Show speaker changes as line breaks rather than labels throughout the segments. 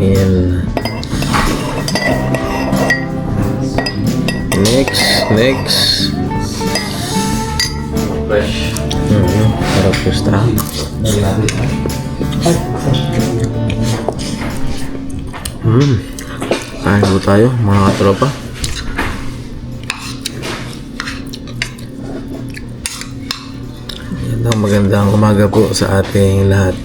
dahil next
Fresh.
harap gusta. Kain po tayo mga katropa. Magandang umaga po sa ating lahat.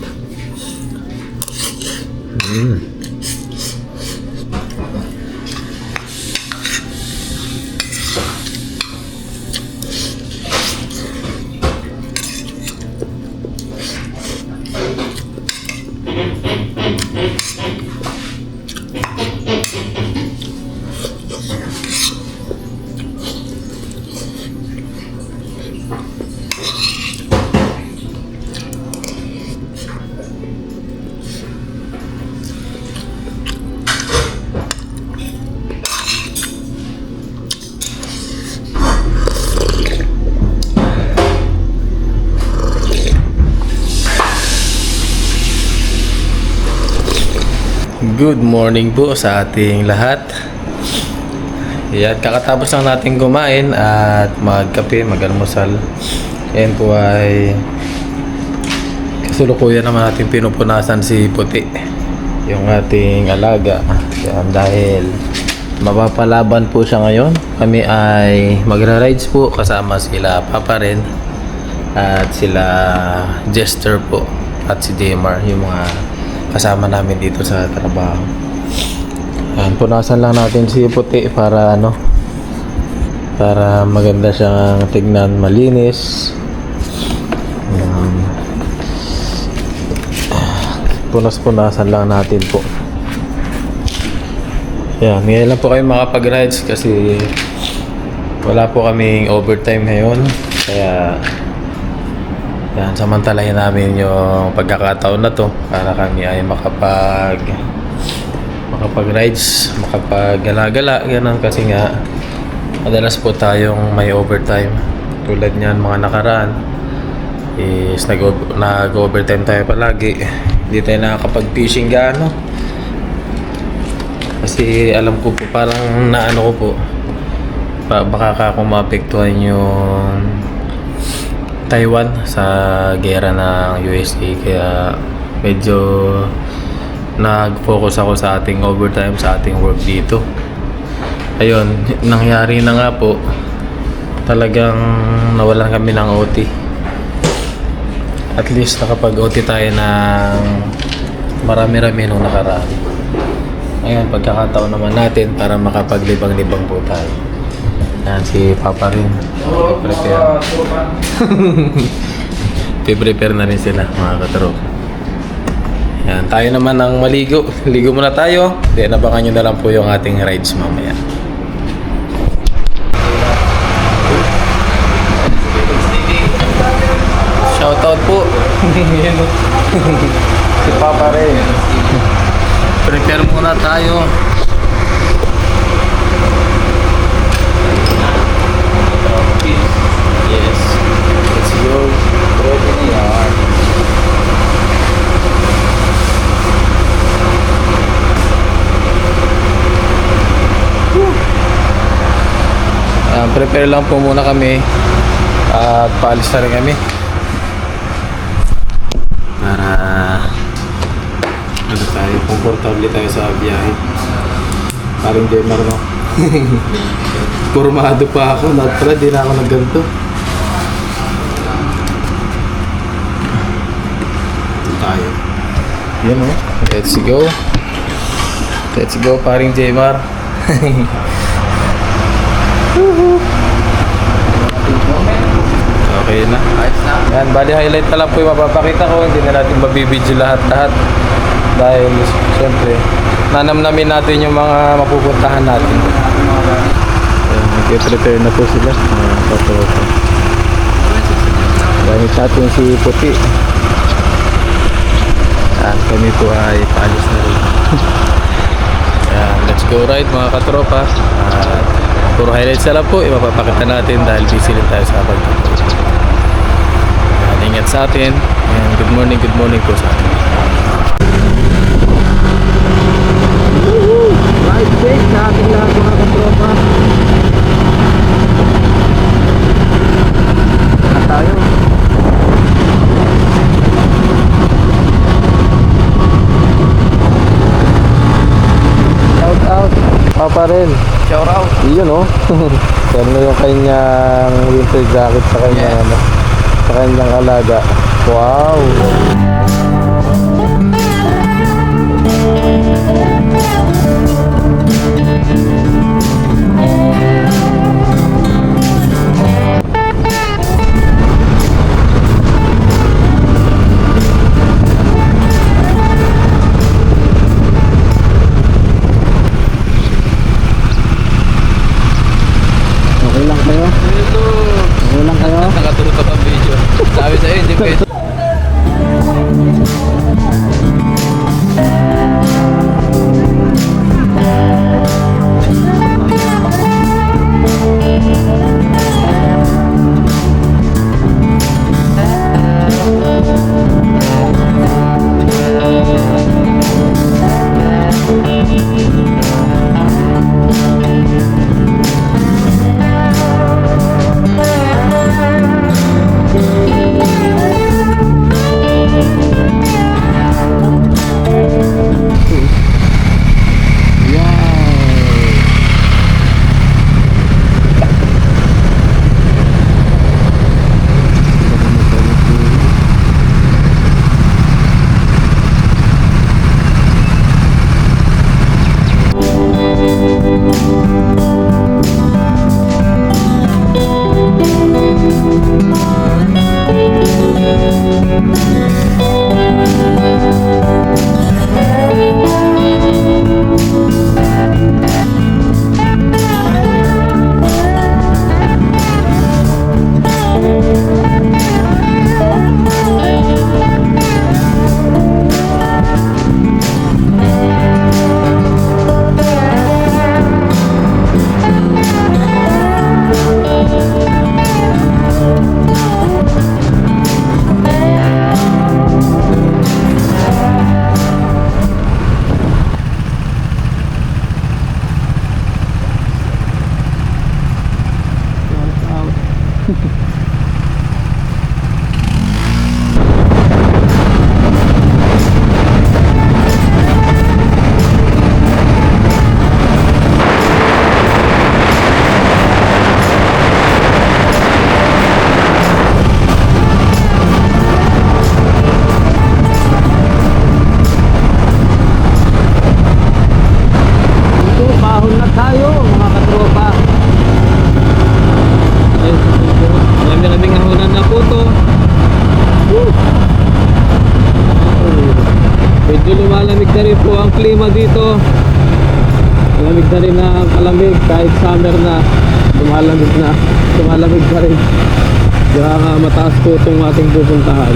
Good morning po sa ating lahat. Yan, kakatapos lang natin kumain at magkape, mag-almusal. Yan po ay kasulukuyan naman natin pinupunasan si Puti, yung ating alaga. Yan, dahil mapapalaban po siya ngayon. Kami ay magra-rides po kasama sila Papa rin at sila Jester po at si Demar, yung mga kasama namin dito sa trabaho. Ayan, punasan lang natin si Puti para para maganda siyang tignan, malinis. Ayan. Punas-punasan lang natin po. Ayan, ngayon lang po kayo makapag-rides kasi wala po kaming overtime ngayon. Kaya yan, samantalahin namin yung pagkakataon na to para kami ay makapag-rides, makapag-gala-gala, ganun, kasi nga madalas po tayong may overtime. Tulad niyan mga nakaraan is nag-overtime tayo palagi. Hindi tayo nakakapag-fishing gaano. Kasi alam ko po, parang naano ko po, baka kung maapektuhan yung Taiwan sa gera ng USA, kaya medyo nag-focus ako sa ating overtime, sa ating work dito. Ayun, nangyari na nga po, talagang nawalan kami ng OT. At least nakapag-OT tayo ng marami-rami nung nakaraan. Ngayon, pagkakataon naman natin para makapaglibang-libang po tayo. Yan, si Papa rin. Prepare na rin sila, mga katrop. Yan, tayo naman ang maligo. Ligo muna tayo. Then, abangan nyo na lang po yung ating rides mamaya. Shoutout po. Si Papa rin. Prepare muna tayo. Yes, let's go. Ready na yan. Prepare lang po muna kami at paalis na rin kami para tayo, komportable tayo sa biyahe. Parang Demar, no? Formado pa ako, lahat pala di na ako nagganto. Tayo. Yan, o. Let's go. Let's go, paring Demar. Okay na. Yan, bali highlight na lang po yung mapapakita ko. Hindi na natin mabibidyo lahat-lahat. Dahil, siyempre, nanamnamin natin yung mga mapupuntahan natin. Nag-prepare na po sila. Gamit natin si Puti. Yan, kami po ay paalis na rin. Yan, let's go ride mga katropa. Puro highlights na lang po, ipapakita natin dahil busy rin tayo sa pagkakas. Ingat sa atin. And good morning po sa atin. Ride safe sa ating lahat mga katropa. Na tayo. Shout out. Papa rin.
Shout out.
Yun oh. Pero yung kanyang winter jacket sa kanyang ano, sa kanyang alaga. Wow. Okay lang kayo? Okay lang kayo?
Nakatutok ang video. Sabi sa'yo, hindi pwede. Malamig na rin po ang klima dito. Malamig na rin ang kalamig. Kahit summer na, lumalamig na rin. Kaya mataas po itong ating pupuntahan.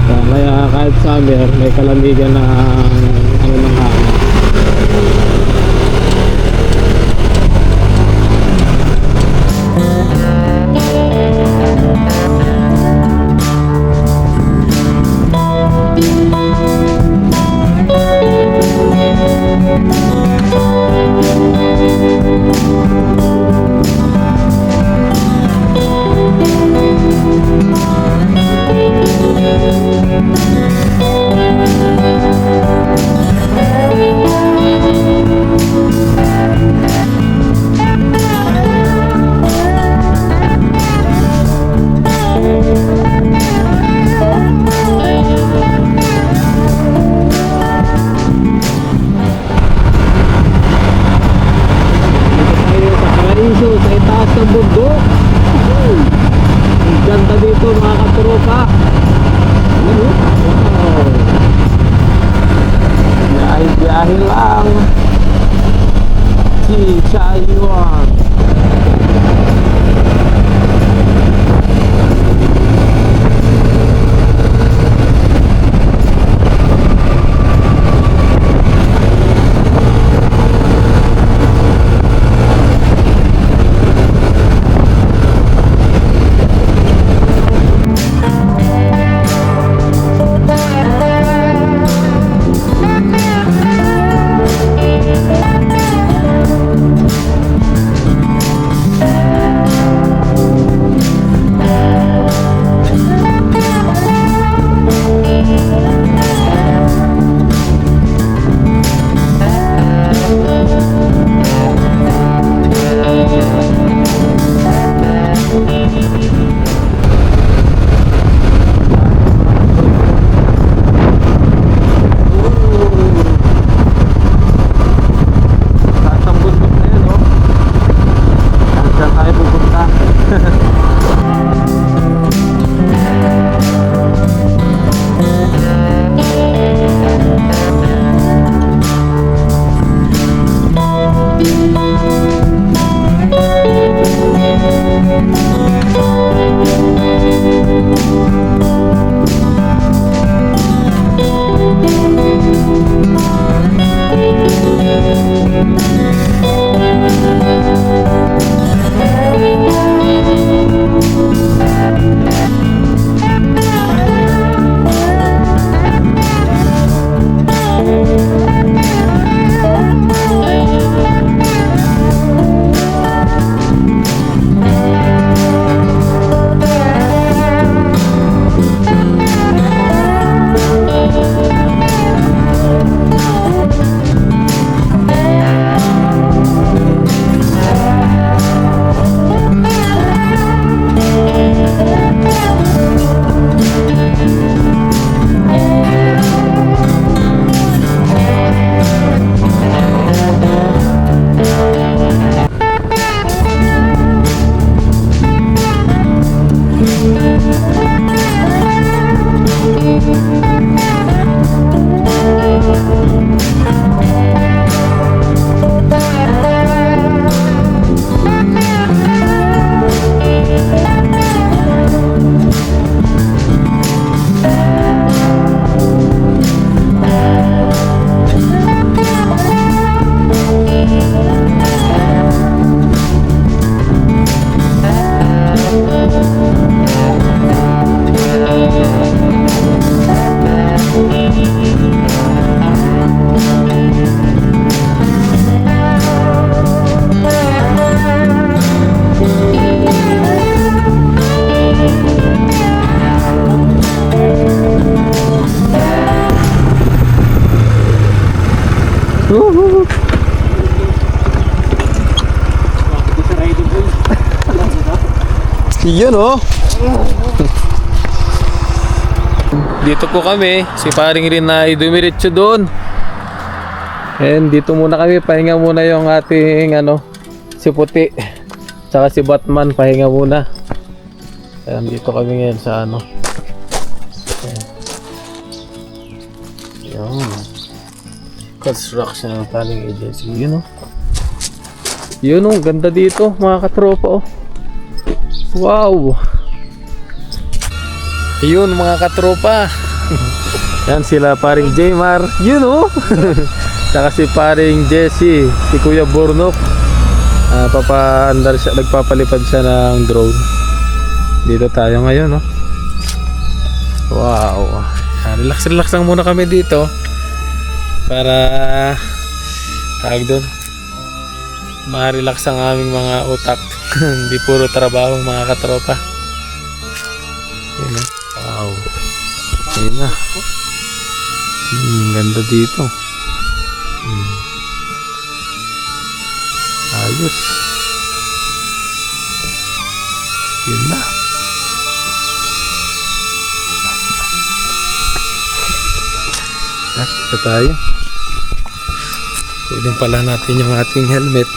Kaya kahit summer, may kalamigan na ano ng hangin.
Yun oh. Dito po kami, si paring rin na dumiretso doon. And dito muna kami, pahinga muna yung ating si Puti. Tsaka si Batman, pahinga muna. Ayan, dito kami ngayon sa Ayan. Yun. Construction Planning Agency. Yun oh. Yun oh, ganda dito mga katropa oh. Wow. Yun mga katropa. Yan sila paring Jmar. Yun oh. Saka si paring Jesse, si Kuya Bornok. Papaandar siya, nagpapalipad siya ng drone. Dito tayo ngayon oh. Wow. Relax lang muna kami dito. Para tawag doon, ma-relax ang aming mga utak. Hindi puro trabaho mga katropa. Yun oh. Wow. Ayun na. Ganda dito. Ayos. Yun na. Ito tayo. Pwede pala natin yung ating helmet.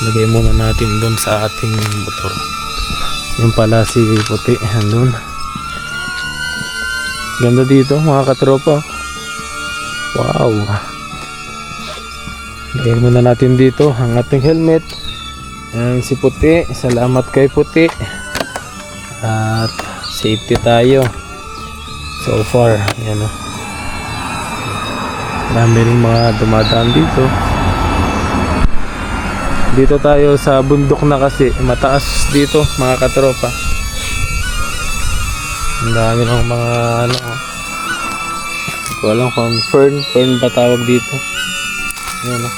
Lagay muna natin doon sa ating motor. Yung pala si Puti, andun. Ganda dito mga katropa. Wow. Lagay muna natin dito ang ating helmet. Yan si Puti. Salamat kay Puti. At safety tayo. So far, yan o. Marami rin mga dumadaan dito. Dito tayo sa bundok na kasi mataas dito mga katropa. Ang dami ng mga hindi ko alam kung fern ba tawag dito. Ayan o.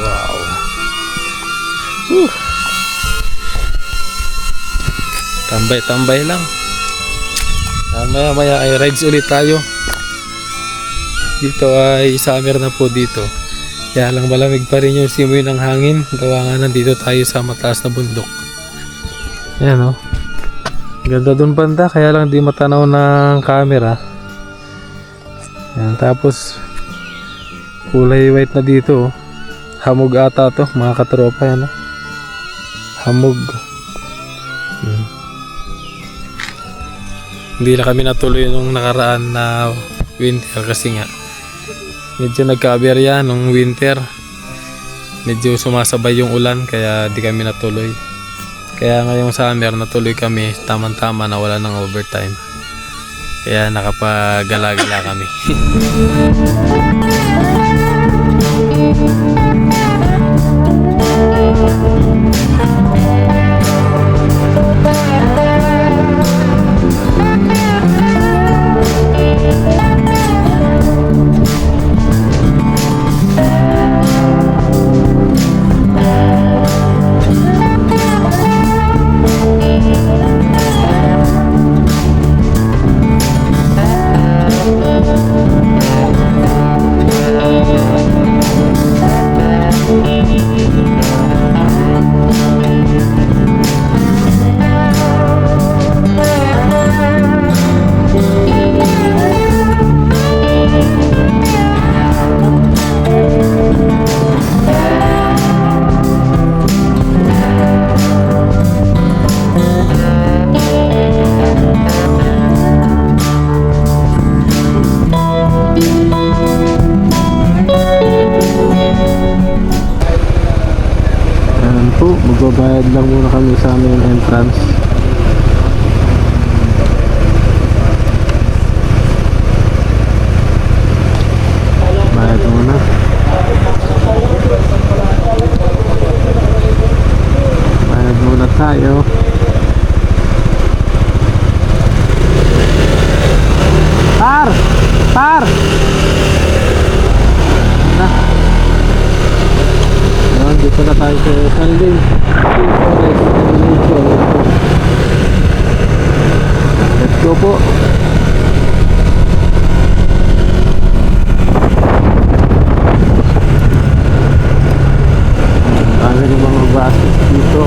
Wow. Tambay lang. Maya ay rides ulit tayo. Dito ay summer na po dito. Kaya lang malamig pa rin yung simoy ng hangin. Gawa nga nandito tayo sa mataas na bundok. Ayan o. Ganda dun banda. Kaya lang di matanaw ng camera. Ayan, tapos kulay white na dito. Hamog ata to mga katropa. Ayan o. Hamog. Hindi na kami natuloy nung nakaraan na winter kasi nga medyo nagka-aberya nung winter. Medyo sumasabay yung ulan kaya di kami natuloy. Kaya ngayong summer natuloy kami tamang-tama na wala ng overtime. Kaya nakapagala-gala kami. Magbabayad lang muna kami sa aming entrance. Bayad muna. Bayad muna tayo. Par! Dito na tayo sa Sunday. Let's go po.
daming mga buses dito.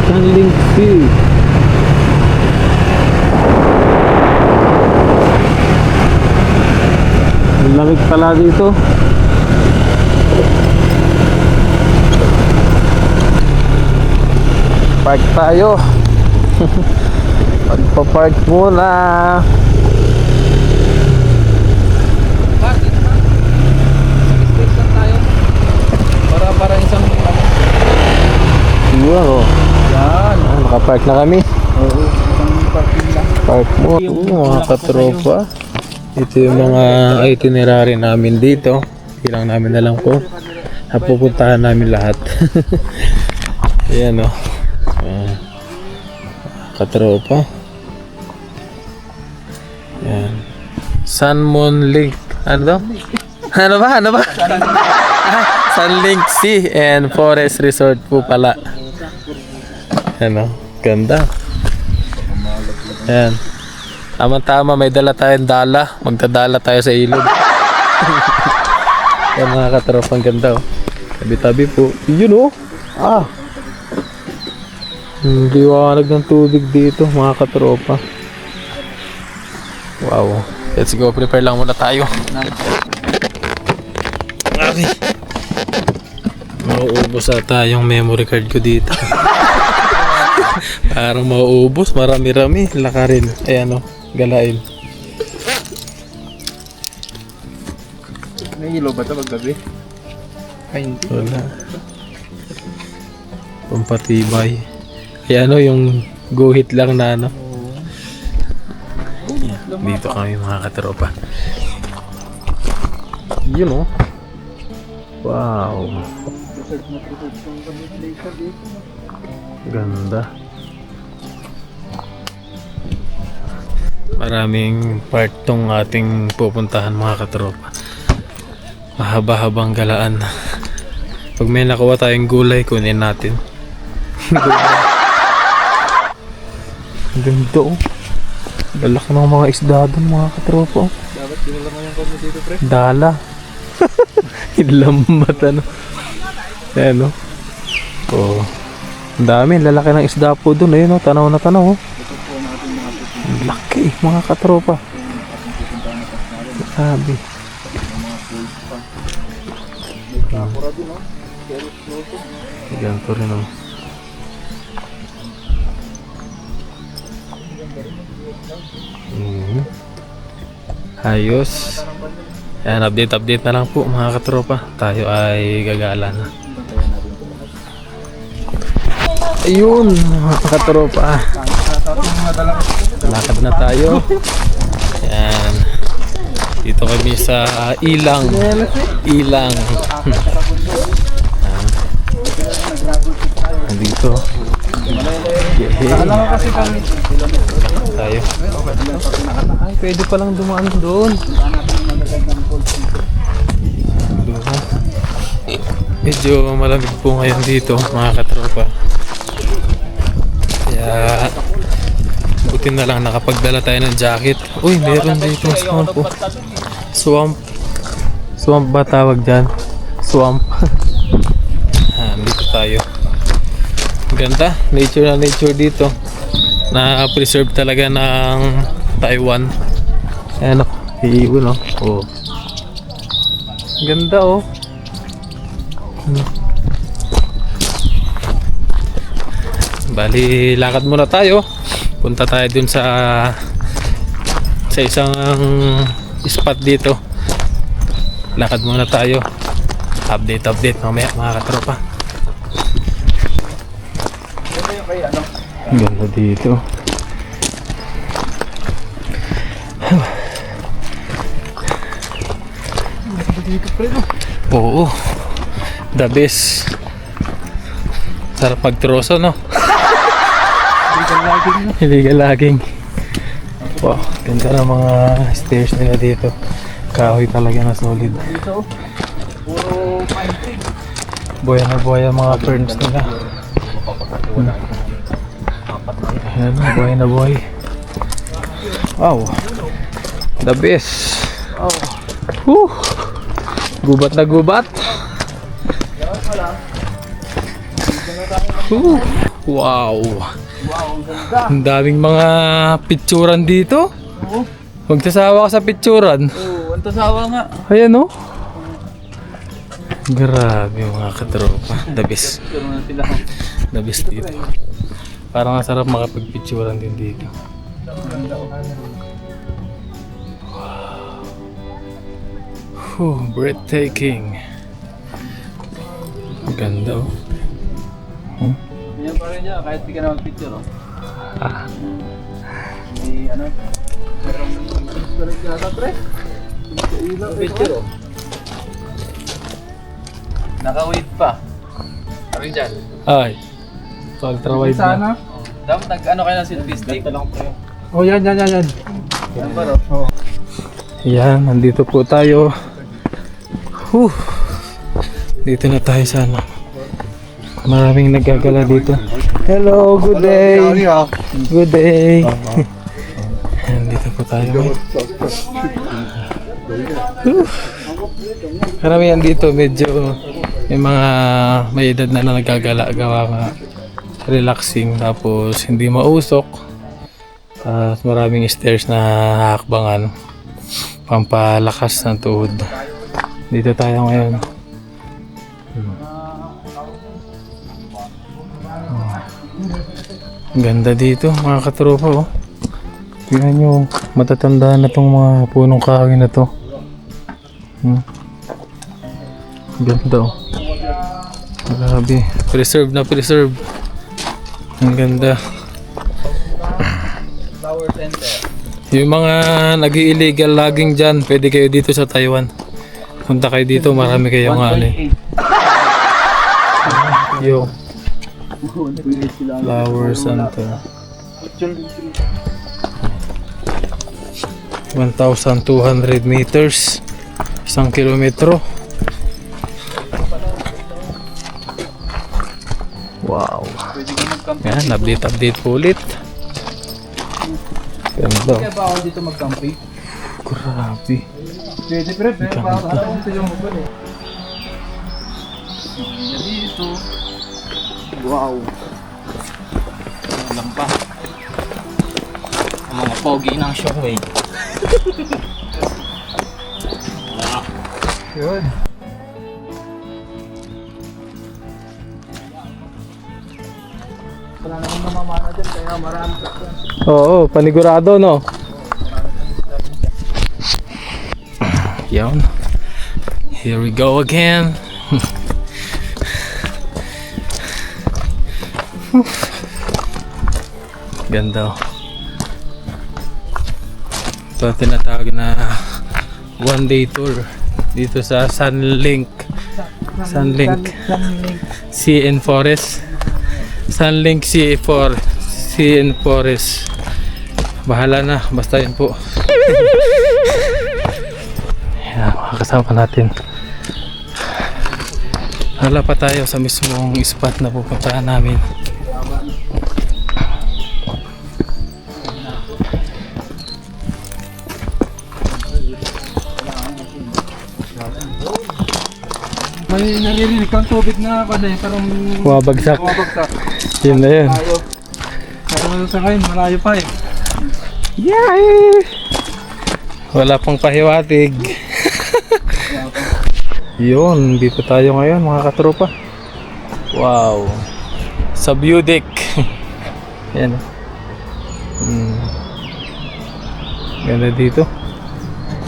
Sunlink Sea. Ang lamig pala dito. Park tayo. Magpa-park muna.
Parang isang
Yun o.
yan.
Nakapark na kami.
Oo, isang parking lang.
Park mo. Mga katropa. Ito yung mga itinerary namin dito. Ilang namin na lang po. Napupuntahan namin lahat. Ayan o. Katropa. Ayan. Sunmoon Lake. Ano daw? Ano ba? Ano ba? Sunlink Sea and Forest Resort po pala. Ano? Ganda. Ayan. Tama-tama, may dala tayong dala. Magdadala tayo sa ilog. Ayan mga katropang ganda oh. Tabi-tabi po. Yun oh. Ah. Liwanag ng tubig dito mga katropa. Wow. Let's go. Prepare lang muna tayo. Okay. Mauubos ata yung memory card ko dito. Parang mauubos. Marami-rami. Lakarin. Ayan o. Galain.
May ilaw ba ito paggabi? Ay, hindi.
Wala. Pampatibay. Ayan o. Yung guhit lang na ano. Ayan, dito kami mga katropa. Yun o. Wow. Ganda. Maraming part tong ating pupuntahan mga katropa. Mahaba-habang galaan. Pag may nakuha tayong gulay, kunin natin. Ganda oh. Lalaki ng mga isda doon mga katropa.
Dapat dinala mo yung kami dito, pre.
Dala. Ilambat ano. Ayan o. Oh. Ang dami. Lalaki ng isda po doon. Ayun o. Tanaw na tanaw o. Laki mga katropa. Sabi. Ganito rin o. Ayos. Ayan, update na lang po mga katropa. Tayo ay gagala na. Ayun mga katropa. Lakad na tayo. Ayan. Dito kami sa Ilang. Ilang. Dito. Tayo. Ay, pwede palang dumaan doon. Medyo malamig po ngayon dito mga katropa. Kaya buti na lang nakapagdala tayo ng jacket. Uy, meron dito swamp po. Swamp. Swamp ba tawag dyan? Swamp. Dito tayo. Ganda. Nature na nature dito. Na-preserve talaga ng Taiwan. Ayan o. Iiwan o. Oh. Ganda o. Bali, lakad muna tayo. Punta tayo dun sa isang spot dito. Lakad muna tayo. Update mamaya mga katropa. Ganda dito. Oo. The best. Sarap pagtroso, no? Illegal logging. Wow, ganda ng mga stairs nila dito. Kahoy talaga na solid.
Dito, puro pine tree.
Buhay na buhay ang mga ferns nila. Ayan, buhay na buhay. Wow. The best. Whew. Gubat na gubat. Wow. Ang daming mga picturan dito. Magsasawa ka sa picturan.
Oo, ang tasawa nga.
Ayan o. Grabe mga katropa. The best. The best dito. Parang ang sarap makapagpicturan din dito. Wow. Breathtaking. Ang ganda oh.
Yan pa rin niya, kahit di ka na mag-picture, oh.
Ah.
May ano? Merong picture yata, pre. Picture, oh. Naka-wave pa. Sabi dyan.
Ay. Ultra wide na.
Sana. Dapat nag-ano kayo ng selfie stick.
Oh, yan.
Yan ba, oh?
Yan, nandito po tayo. Dito na tayo sa ano. Maraming naggagala dito. Hello, good day. Good day. Nandito po tayo. Karamihan dito medyo may edad na naggagala, gawa nga relaxing, tapos hindi mausok. Tapos maraming stairs na hakbangan, pampalakas ng tuhod. Dito tayo ngayon. Ganda dito mga katropa oh. Tingnan nyo, matatanda na tong mga punong kahoy na to. Ganda oh. Grabe, preserve na preserve. Ang ganda.
Flower center.
Yung mga nag-illegal logging dyan, pwede kayo dito sa Taiwan. Punta kayo dito, marami kayong ano eh. Yo, Flower Center. 1,200 meters, 1 kilometro. Wow.
Pwede ka mag-camping.
Yan, update po ulit. Ganda.
Kaya ba ako dito mag-camping?
Grabe.
Pwede, pre. Pero baka alam ko sa yung mukha, eh. Dito. Wow. Alam pa. Ang mga pogi ng shockwave. Good. Wala namang namamana dyan, kaya marami ka dyan.
Oo, panigurado no. Yan. Here we go again. Ganda. Ito tinatawag na one day tour dito sa Sunlink CN Forest. Sunlink CN Forest. Bahala na, basta yun po. Yan, makakasama natin. Hala pa tayo sa mismong spot na pupuntahan namin.
May naririnig kang tubig na pa din, parang
Bumabagsak.
bumabagsak.
Yun na yun.
Malayo. Pero sa ngayon, malayo pa eh.
Yay! Wala pang pahiwatig. Yun, dito tayo ngayon mga katropa. Wow. Sa view deck. Yan. Ganda dito.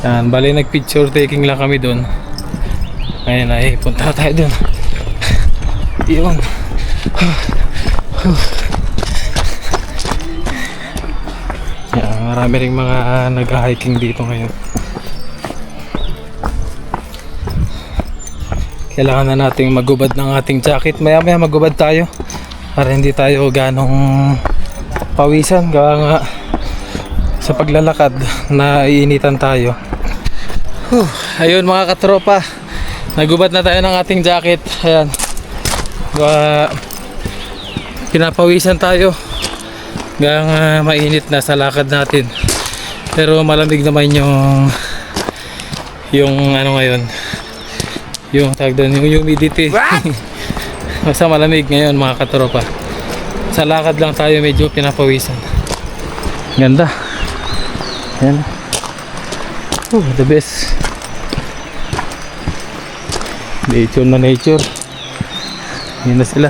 Yan, bali nag-picture taking lang kami doon. Ngayon ay punta tayo doon. Yun. Yan, marami ring mga nag-hiking dito ngayon. Kailangan na nating magubad ng ating jacket. Maya maya magubad tayo para hindi tayo ganong pawisan. Gawa nga sa paglalakad na iinitan tayo. Ayun mga katropa, nagubad na tayo ng ating jacket. Ayan. Pinapawisan tayo. Gawa nga mainit na sa lakad natin. Pero malamig naman yung ano ngayon. Yung tawag doon, yung humidity. Basta malamig ngayon mga katropa. Sa lakad lang tayo medyo pinapawisan. Ganda. Ayan. The best. Nature na nature. Yun na sila.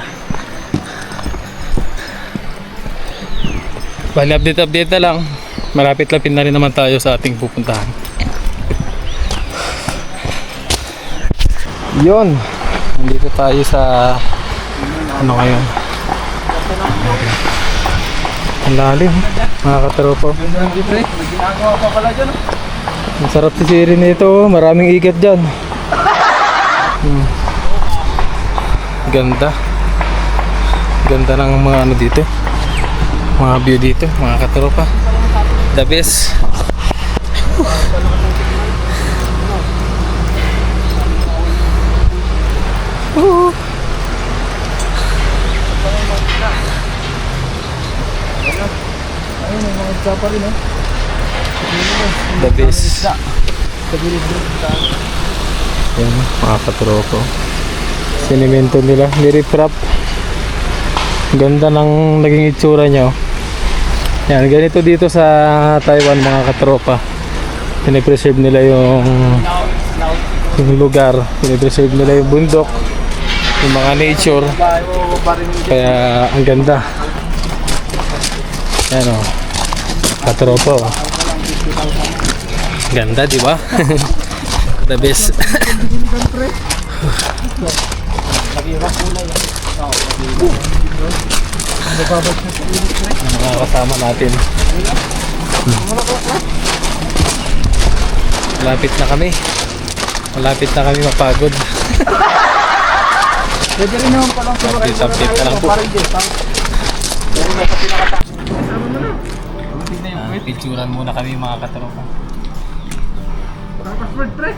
Bali update na lang. Malapit-lapit na rin naman tayo sa ating pupuntahan. Yun. Nandito tayo sa ano ngayon. Ang lalim. Mga katropa. Ang sarap si Siri nito. Maraming ikat dyan. Ganda. Ganda ng mga ano dito. Mga view dito. Mga katropa. The best. The best. Yan, mga katropa. Sinimento nila, nirip-wrap. Ganda ng naging itsura niya. Yan, ganito dito sa Taiwan mga katropa. Pinipreserve nila yung lugar, pinipreserve nila yung bundok, yung mga nature. Kaya ang ganda. Yan o, katropa o. Ganda, di ba? The best. Mga kasama natin. Malapit na kami. Malapit na kami mapagod. Update na lang po. Picturan muna kami mga katropa.
Password, pre.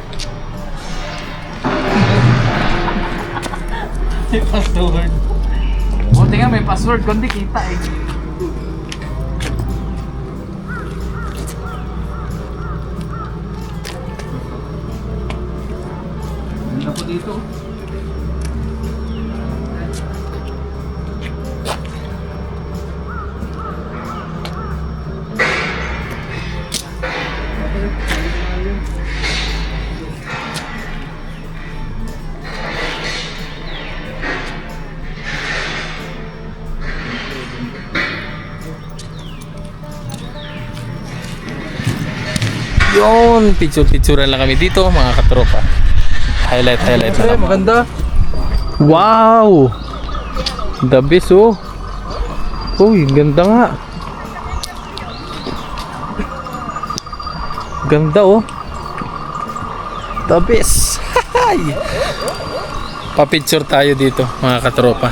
May password.
Buti nga may password, kundi kita eh. Ganda po dito.
Yun, picture-picturean lang kami dito mga katropa. Highlight na lang.
Maganda.
Wow! The best oh. Uy, ganda nga. Ganda oh. The best. Pa-picture tayo dito mga katropa.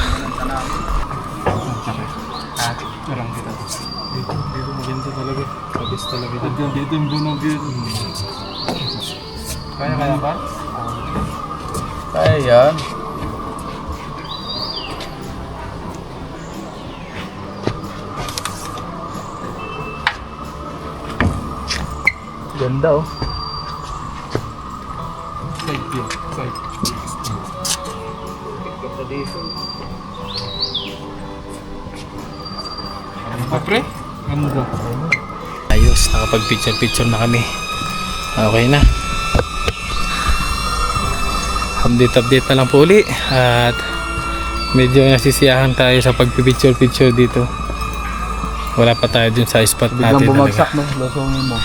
Dito maganda talaga. The best talaga.
Dito yung bunog yun. Kaya ba?
Kaya yan.
Ganda oh.
Side view. Side. Ano pre? Ganda.
Ayos, nakapag-picture na kami. Okay na. Update na lang po uli. At medyo nasisiyahan tayo sa pag-picture dito. Wala pa tayo dun sa spot natin.
Biglang bumagsak no? Losongin mo.